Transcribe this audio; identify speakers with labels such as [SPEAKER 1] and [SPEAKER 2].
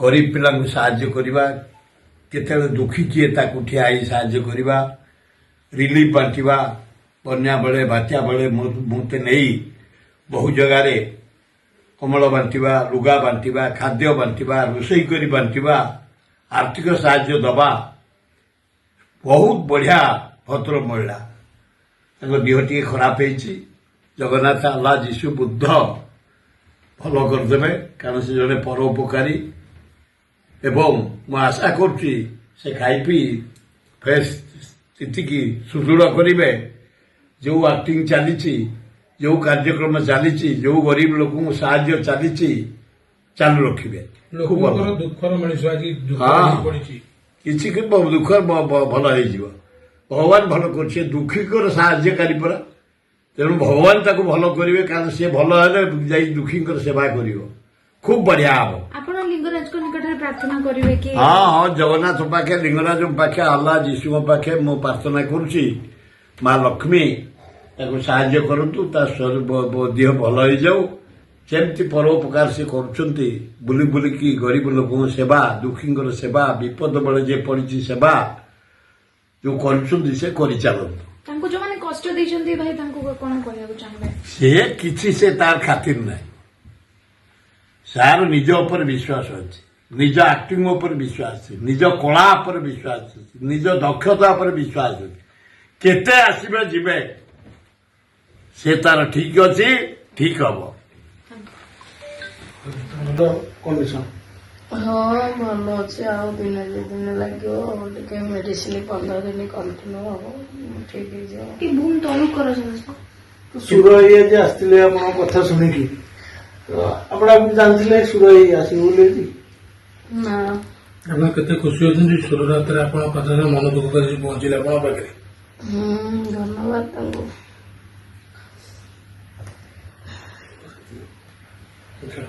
[SPEAKER 1] गरीब पिला साहाय्य करवा केते दुखी किए ताकू ठिया साहाय्य करवा रिलीफ बांटा बन्या बेले बात्या बेले मत नहीं बहु जगार कमल बांटा लुगा बांटा खाद्य बांटा रोषई कर बांटा आर्थिक साहाय्य दबा बहुत बढ़िया भद्र महिला देह टी खराब हो जगन्नाथ अल्लाह जीशु बुद्ध भल करदे कारण से जड़े परोपकारी एवं मु आशा करुच्ची से खाई पी फेर स्थिति की सुदृढ़ करेंगे जो एक्टिंग चली जो कार्यक्रम चली जो गरीब लोक साहाय्य चली चालू रखिए किसी दुखर भल हो भगवान भल कर दुखीकर साहाय्यकारी परा तेणु भगवान ताको भल करेंगे कारण सी भल है दुखी सेवा कर खूब बढ़िया हम हाँ हाँ जगन्नाथ पाखे लिंगराज पाखे अल्लाह जीशु पाखे मु प्रार्थना करुच्ची माँ लक्ष्मी साहाय्य करतु देह भल हो जाऊ सेमती परोपकार से करुँच बुली बुलिकी गरीब लोक सेवा दुखी सेवा विपद बेले जे पड़ी सेवा जो कर से तार खातिर ना सार निज उपर विश्वास अच्छे निज एक्टिंग उपर विश्वास निज कला उपर विश्वास निज दक्षता उपर विश्वास केते आसबे जीवे से तार ठीक अच्छे ठीक हम
[SPEAKER 2] हाँ भल अच्छे आउ दिन दिन लगे मेडिसिन 15 दिन कंटिन्यू हम ठीक
[SPEAKER 3] सुरई आज आसते कथा शुणिकी आप जानते सुरई आसवे
[SPEAKER 2] ना
[SPEAKER 3] केते खुशी होती सुररात कथा मन दुख कर पहुंचले पाखे
[SPEAKER 2] धन्यवाद
[SPEAKER 3] अच्छा